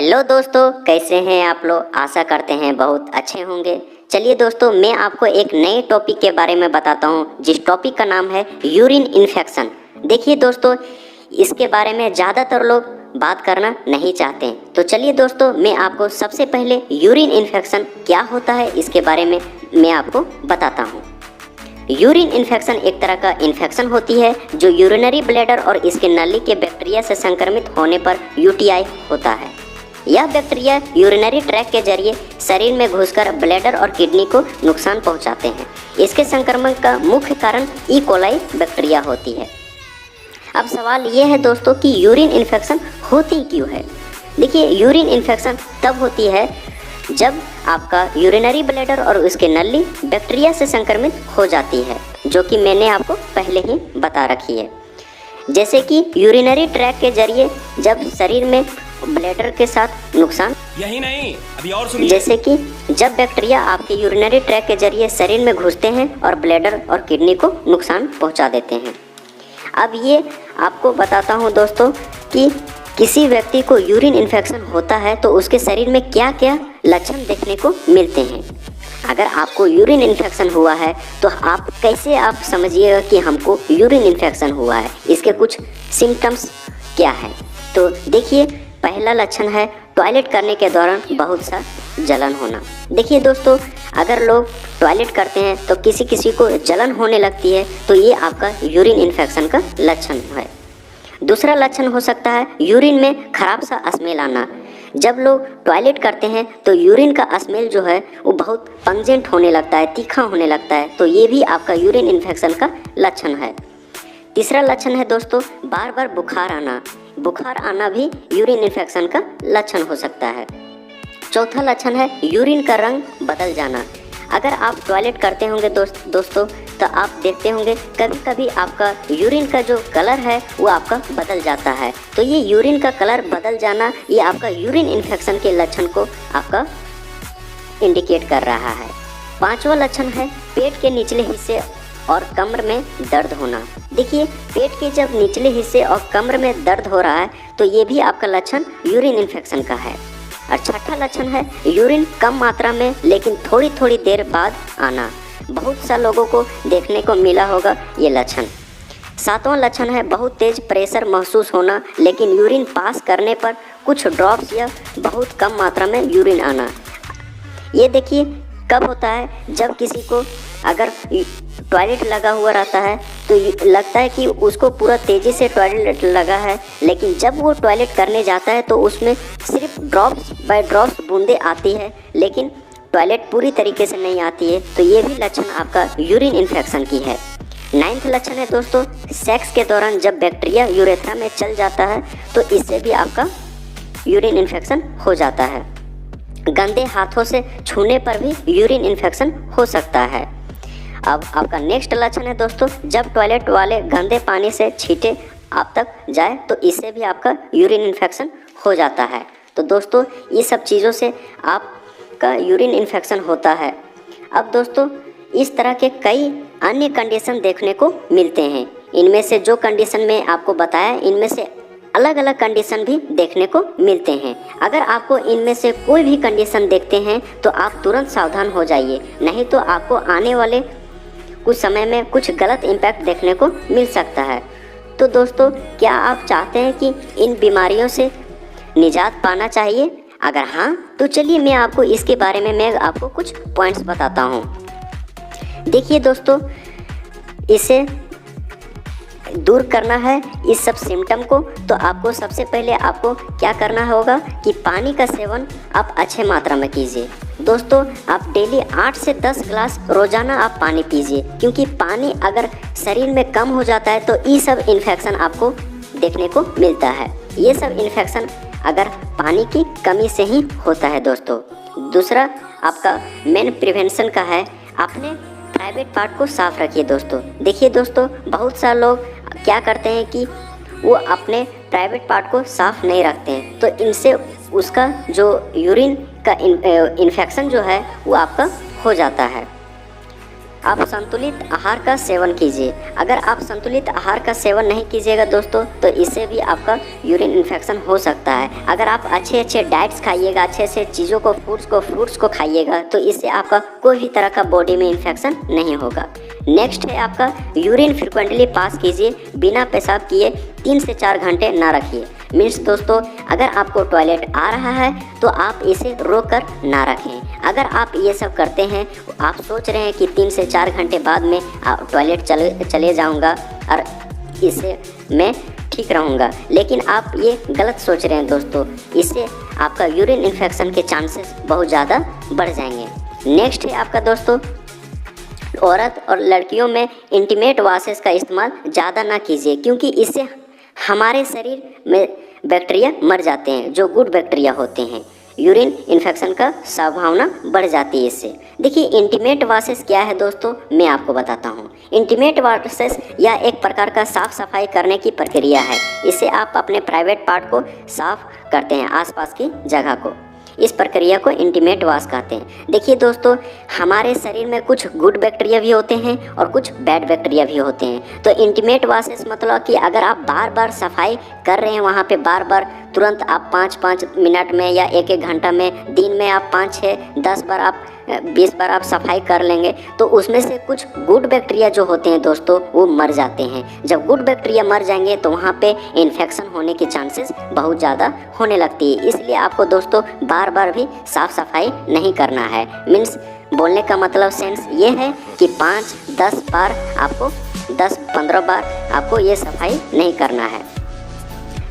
Hello दोस्तों, कैसे हैं आप लोग। आशा करते हैं बहुत अच्छे होंगे। चलिए दोस्तों, मैं आपको एक नए टॉपिक के बारे में बताता हूं, जिस टॉपिक का नाम है यूरिन इन्फेक्शन। देखिए दोस्तों, इसके बारे में ज़्यादातर लोग बात करना नहीं चाहते हैं। तो चलिए दोस्तों, मैं आपको सबसे पहले यूरिन इन्फेक्शन क्या होता है इसके बारे में मैं आपको बताता हूँ। यूरिन इन्फेक्शन एक तरह का इन्फेक्शन होती है जो यूरिनरी ब्लैडर और इसके नली के बैक्टीरिया से संक्रमित होने पर यूटीआई होता है। यह बैक्टीरिया यूरिनरी ट्रैक के जरिए शरीर में घुसकर ब्लैडर और किडनी को नुकसान पहुंचाते हैं। इसके संक्रमण का मुख्य कारण ई कोलाई बैक्टीरिया होती है। अब सवाल ये है दोस्तों कि यूरिन इन्फेक्शन होती क्यों है। देखिए, यूरिन इन्फेक्शन तब होती है जब आपका यूरिनरी ब्लैडर और उसके नली बैक्टीरिया से संक्रमित हो जाती है, जो कि मैंने आपको पहले ही बता रखी है। जैसे कि यूरिनरी ट्रैक के जरिए जब शरीर में ब्लैडर के साथ नुकसान, यही नहीं अभी और सुनिए। जैसे कि जब बैक्टीरिया आपके यूरिनरी ट्रैक के जरिए शरीर में घुसते हैं और ब्लैडर और किडनी को नुकसान पहुंचा देते हैं। अब ये आपको बताता हूं दोस्तों कि किसी व्यक्ति को यूरिन इन्फेक्शन होता है तो उसके शरीर में क्या क्या लक्षण देखने को मिलते हैं। अगर आपको यूरिन इन्फेक्शन हुआ है तो आप कैसे आप समझिएगा कि हमको यूरिन इन्फेक्शन हुआ है, इसके कुछ सिम्टम्स क्या है। तो देखिए, पहला लक्षण है टॉयलेट करने के दौरान बहुत सा जलन होना। देखिए दोस्तों, अगर लोग टॉयलेट करते हैं तो किसी किसी को जलन होने लगती है, तो ये आपका यूरिन इन्फेक्शन का लक्षण है। दूसरा लक्षण हो सकता है यूरिन में खराब सा स्मेल आना। जब लोग टॉयलेट करते हैं तो यूरिन का स्मेल जो है वो बहुत पंजेंट होने लगता है, तीखा होने लगता है, तो ये भी आपका यूरिन इन्फेक्शन का लक्षण है। तीसरा लक्षण है दोस्तों बार बार बुखार आना। बुखार आना भी यूरिन इन्फेक्शन का लक्षण हो सकता है। चौथा लक्षण है यूरिन का रंग बदल जाना। अगर आप टॉयलेट करते होंगे दोस्तों तो आप देखते होंगे कभी कभी आपका यूरिन का जो कलर है वो आपका बदल जाता है। तो ये यूरिन का कलर बदल जाना ये आपका यूरिन इन्फेक्शन के लक्षण को आपका इंडिकेट कर रहा है। पांचवा लक्षण है पेट के निचले हिस्से और कमर में दर्द होना। देखिए, पेट के जब निचले हिस्से और कमर में दर्द हो रहा है तो ये भी आपका लक्षण यूरिन इन्फेक्शन का है। और छठा लक्षण है यूरिन कम मात्रा में लेकिन थोड़ी थोड़ी देर बाद आना। बहुत सा लोगों को देखने को मिला होगा ये लक्षण। सातवां लक्षण है बहुत तेज प्रेशर महसूस होना लेकिन यूरिन पास करने पर कुछ ड्रॉप्स या बहुत कम मात्रा में यूरिन आना। ये देखिए कब होता है, जब किसी को अगर टॉयलेट लगा हुआ रहता है तो लगता है कि उसको पूरा तेज़ी से टॉयलेट लगा है, लेकिन जब वो टॉयलेट करने जाता है तो उसमें सिर्फ ड्रॉप्स बाय ड्रॉप्स बूंदें आती है, लेकिन टॉयलेट पूरी तरीके से नहीं आती है। तो ये भी लक्षण आपका यूरिन इन्फेक्शन की है। 9वां लक्षण है दोस्तों सेक्स के दौरान जब बैक्टीरिया यूरेथ्रा में चल जाता है तो इससे भी आपका यूरिन इन्फेक्शन हो जाता है। गंदे हाथों से छूने पर भी यूरिन इन्फेक्शन हो सकता है। अब आपका नेक्स्ट लक्षण है दोस्तों जब टॉयलेट वाले गंदे पानी से छींटे आप तक जाए तो इससे भी आपका यूरिन इन्फेक्शन हो जाता है। तो दोस्तों, ये सब चीज़ों से आपका यूरिन इन्फेक्शन होता है। अब दोस्तों, इस तरह के कई अन्य कंडीशन देखने को मिलते हैं। इनमें से जो कंडीशन मैं आपको बताया, इनमें से अलग अलग कंडीशन भी देखने को मिलते हैं। अगर आपको इनमें से कोई भी कंडीशन देखते हैं तो आप तुरंत सावधान हो जाइए, नहीं तो आपको आने वाले कुछ समय में कुछ गलत इम्पैक्ट देखने को मिल सकता है। तो दोस्तों, क्या आप चाहते हैं कि इन बीमारियों से निजात पाना चाहिए? अगर हाँ तो चलिए मैं आपको इसके बारे में मैं आपको कुछ पॉइंट्स बताता हूँ। देखिए दोस्तों, इसे दूर करना है इस सब सिम्टम को, तो आपको सबसे पहले आपको क्या करना होगा कि पानी का सेवन आप अच्छे मात्रा में कीजिए। दोस्तों, आप डेली 8 से 10 गिलास रोज़ाना आप पानी पीजिए, क्योंकि पानी अगर शरीर में कम हो जाता है तो ये सब इन्फेक्शन आपको देखने को मिलता है। ये सब इन्फेक्शन अगर पानी की कमी से ही होता है दोस्तों। दूसरा आपका मेन प्रिवेंशन का है अपने प्राइवेट पार्ट को साफ रखिए दोस्तों। देखिए दोस्तों, बहुत सारे लोग क्या करते हैं कि वो अपने प्राइवेट पार्ट को साफ नहीं रखते हैं, तो इनसे उसका जो यूरिन का इन्फेक्शन जो है वो आपका हो जाता है। आप संतुलित आहार का सेवन कीजिए। अगर आप संतुलित आहार का सेवन नहीं कीजिएगा दोस्तों तो इससे भी आपका यूरिन इन्फेक्शन हो सकता है। अगर आप अच्छे डाइट्स खाइएगा, अच्छे चीज़ों को फ्रूट्स को खाइएगा तो इससे आपका कोई भी तरह का बॉडी में इन्फेक्शन नहीं होगा। नेक्स्ट है आपका यूरिन फ्रिक्वेंटली पास कीजिए, बिना पेशाब किए 3 से 4 घंटे ना रखिए। मीन्स दोस्तों, अगर आपको टॉयलेट आ रहा है तो आप इसे रोक कर ना रखें। अगर आप ये सब करते हैं, आप सोच रहे हैं कि 3 से 4 घंटे बाद में टॉयलेट चले जाऊंगा और इससे मैं ठीक रहूँगा, लेकिन आप ये गलत सोच रहे हैं दोस्तों। इससे आपका यूरिन इन्फेक्शन के चांसेस बहुत ज़्यादा बढ़ जाएंगे। नेक्स्ट है आपका दोस्तों, औरत और लड़कियों में इंटीमेट वाशेस का इस्तेमाल ज़्यादा ना कीजिए, क्योंकि इससे हमारे शरीर में बैक्टीरिया मर जाते हैं जो गुड बैक्टीरिया होते हैं। यूरिन इन्फेक्शन का संभावना बढ़ जाती है इससे। देखिए, इंटीमेट वाशेस क्या है दोस्तों, मैं आपको बताता हूँ। इंटीमेट वाशेस यह एक प्रकार का साफ सफाई करने की प्रक्रिया है। इससे आप अपने प्राइवेट पार्ट को साफ करते हैं, आसपास की जगह को। इस प्रक्रिया को इंटीमेट वाश कहते हैं। देखिए दोस्तों, हमारे शरीर में कुछ गुड बैक्टीरिया भी होते हैं और कुछ बैड बैक्टीरिया भी होते हैं। तो इंटीमेट वाशेस मतलब कि अगर आप बार बार सफाई कर रहे हैं वहाँ पे, बार बार तुरंत आप 5-5 मिनट में या 1-1 घंटा में, दिन में आप 5-6-10 बार, आप 20 बार आप सफाई कर लेंगे तो उसमें से कुछ गुड बैक्टीरिया जो होते हैं दोस्तों वो मर जाते हैं। जब गुड बैक्टीरिया मर जाएंगे तो वहाँ पे इन्फेक्शन होने के चांसेस बहुत ज़्यादा होने लगती है। इसलिए आपको दोस्तों बार बार भी साफ़ सफाई नहीं करना है। मीन्स बोलने का मतलब सेंस ये है कि 5-10 बार आपको, 10-15 बार आपको ये सफाई नहीं करना है।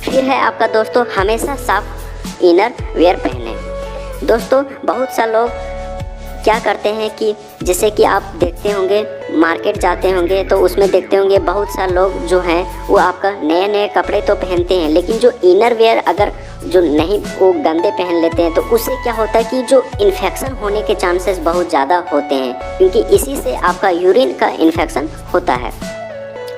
फिर है आपका दोस्तों, हमेशा साफ इनर वेयर पहने। दोस्तों, बहुत सा लोग क्या करते हैं कि जैसे कि आप देखते होंगे, मार्केट जाते होंगे तो उसमें देखते होंगे बहुत सा लोग जो हैं वो आपका नए कपड़े तो पहनते हैं, लेकिन जो इनर वेयर अगर जो नहीं वो गंदे पहन लेते हैं तो उससे क्या होता है कि जो इन्फेक्शन होने के चांसेस बहुत ज़्यादा होते हैं, क्योंकि इसी से आपका यूरिन का इन्फेक्शन होता है।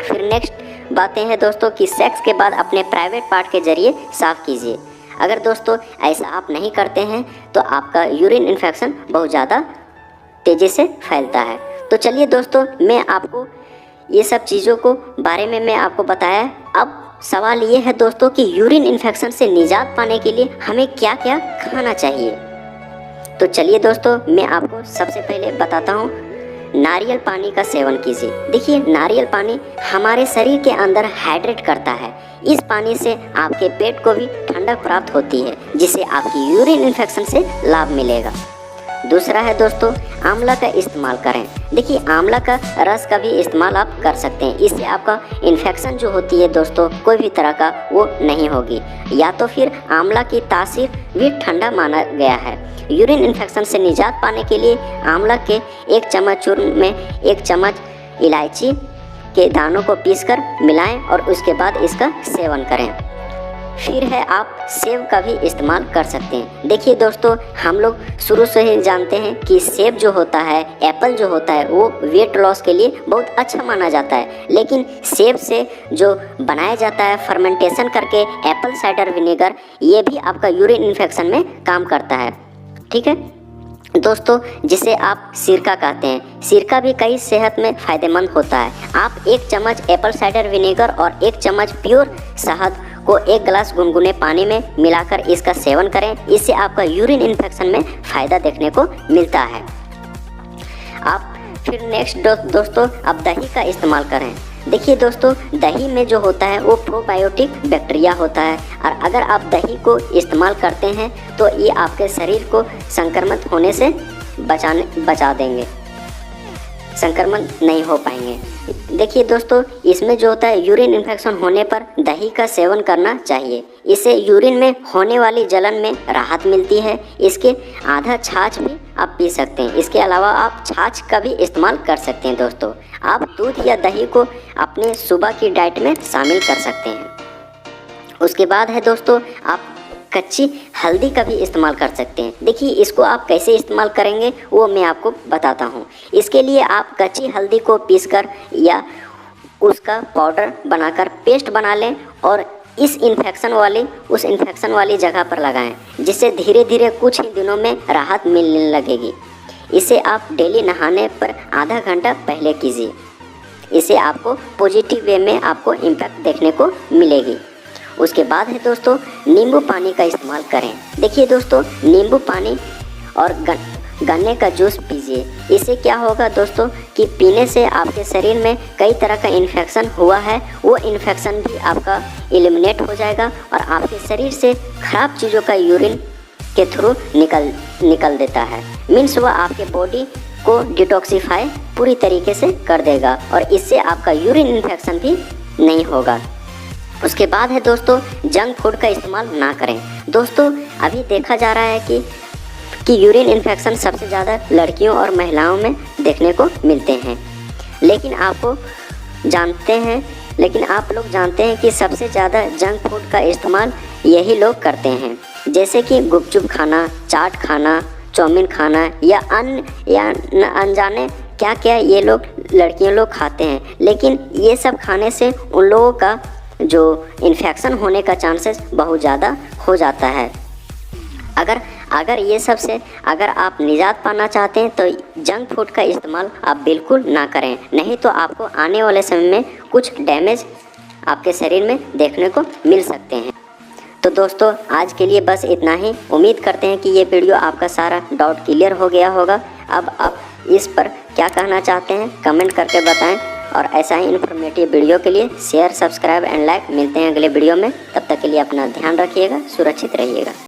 फिर नेक्स्ट बातें हैं दोस्तों कि सेक्स के बाद अपने प्राइवेट पार्ट के जरिए साफ़ कीजिए। अगर दोस्तों ऐसा आप नहीं करते हैं तो आपका यूरिन इन्फेक्शन बहुत ज़्यादा तेज़ी से फैलता है। तो चलिए दोस्तों, मैं आपको ये सब चीज़ों को बारे में मैं आपको बताया। अब सवाल ये है दोस्तों कि यूरिन इन्फेक्शन से निजात पाने के लिए हमें क्या क्या खाना चाहिए। तो चलिए दोस्तों, मैं आपको सबसे पहले बताता हूँ, नारियल पानी का सेवन कीजिए। देखिए, नारियल पानी हमारे शरीर के अंदर हाइड्रेट करता है। इस पानी से आपके पेट को भी ठंडक प्राप्त होती है, जिससे आपकी यूरिन इन्फेक्शन से लाभ मिलेगा। दूसरा है दोस्तों, आंवला का इस्तेमाल करें। देखिए, आंवला का रस का भी इस्तेमाल आप कर सकते हैं। इससे आपका इन्फेक्शन जो होती है दोस्तों कोई भी तरह का वो नहीं होगी। या तो फिर आंवला की तासीर भी ठंडा माना गया है। यूरिन इन्फेक्शन से निजात पाने के लिए आंवला के 1 चम्मच चूर्ण में 1 चम्मच इलायची के दानों को पीसकर मिलाएं और उसके बाद इसका सेवन करें। फिर है, आप सेब का भी इस्तेमाल कर सकते हैं। देखिए दोस्तों, हम लोग शुरू से ही जानते हैं कि सेब जो होता है, एप्पल जो होता है, वो वेट लॉस के लिए बहुत अच्छा माना जाता है। लेकिन सेब से जो बनाया जाता है फर्मेंटेशन करके एप्पल साइडर विनेगर, ये भी आपका यूरिन इन्फेक्शन में काम करता है। ठीक है दोस्तों, जिसे आप सिरका कहते हैं। सिरका भी कई सेहत में फ़ायदेमंद होता है। आप 1 चम्मच एप्पल साइडर विनेगर और 1 चम्मच प्योर शहद को 1 गिलास गुनगुने पानी में मिलाकर इसका सेवन करें। इससे आपका यूरिन इन्फेक्शन में फ़ायदा देखने को मिलता है। आप फिर नेक्स्ट दोस्तों, आप दही का इस्तेमाल करें। देखिए दोस्तों, दही में जो होता है वो प्रोबायोटिक बैक्टीरिया होता है, और अगर आप दही को इस्तेमाल करते हैं तो ये आपके शरीर को संक्रमित होने से बचा देंगे, संक्रमण नहीं हो पाएंगे। देखिए दोस्तों, इसमें जो होता है यूरिन इन्फेक्शन होने पर दही का सेवन करना चाहिए। इससे यूरिन में होने वाली जलन में राहत मिलती है। इसके आधा छाछ भी आप पी सकते हैं। इसके अलावा आप छाछ का भी इस्तेमाल कर सकते हैं। दोस्तों, आप दूध या दही को अपने सुबह की डाइट में शामिल कर सकते हैं। उसके बाद है दोस्तों, आप कच्ची हल्दी का भी इस्तेमाल कर सकते हैं। देखिए, इसको आप कैसे इस्तेमाल करेंगे वो मैं आपको बताता हूँ। इसके लिए आप कच्ची हल्दी को पीसकर या उसका पाउडर बनाकर पेस्ट बना लें और उस इन्फेक्शन वाली जगह पर लगाएं, जिससे धीरे धीरे कुछ ही दिनों में राहत मिलने लगेगी। इसे आप डेली नहाने पर आधा घंटा पहले कीजिए। इससे आपको पॉजिटिव वे में आपको इम्पैक्ट देखने को मिलेगी। उसके बाद है दोस्तों, नींबू पानी का इस्तेमाल करें। देखिए दोस्तों, नींबू पानी और गन्ने का जूस पीजिए। इससे क्या होगा दोस्तों कि पीने से आपके शरीर में कई तरह का इन्फेक्शन हुआ है, वो इन्फेक्शन भी आपका एलिमिनेट हो जाएगा और आपके शरीर से ख़राब चीज़ों का यूरिन के थ्रू निकल देता है। मीन्स वह आपके बॉडी को डिटॉक्सिफाई पूरी तरीके से कर देगा और इससे आपका यूरिन इन्फेक्शन भी नहीं होगा। उसके बाद है दोस्तों, जंक फूड का इस्तेमाल ना करें। दोस्तों, अभी देखा जा रहा है कि यूरिन इन्फेक्शन सबसे ज़्यादा लड़कियों और महिलाओं में देखने को मिलते हैं। लेकिन आप लोग जानते हैं कि सबसे ज़्यादा जंक फूड का इस्तेमाल यही लोग करते हैं, जैसे कि गुपचुप खाना, चाट खाना, चाउमीन खाना या अनजाने क्या क्या ये लोग लड़कियां लोग खाते हैं। लेकिन ये सब खाने से उन लोगों का जो इन्फेक्शन होने का चांसेस बहुत ज़्यादा हो जाता है। अगर ये सब से अगर आप निजात पाना चाहते हैं तो जंक फूड का इस्तेमाल आप बिल्कुल ना करें, नहीं तो आपको आने वाले समय में कुछ डैमेज आपके शरीर में देखने को मिल सकते हैं। तो दोस्तों, आज के लिए बस इतना ही। उम्मीद करते हैं कि ये वीडियो आपका सारा डाउट क्लियर हो गया होगा। अब आप इस पर क्या कहना चाहते हैं कमेंट करके बताएं और ऐसा ही इन्फॉर्मेटिव वीडियो के लिए शेयर, सब्सक्राइब एंड लाइक। मिलते हैं अगले वीडियो में, तब तक के लिए अपना ध्यान रखिएगा, सुरक्षित रहिएगा।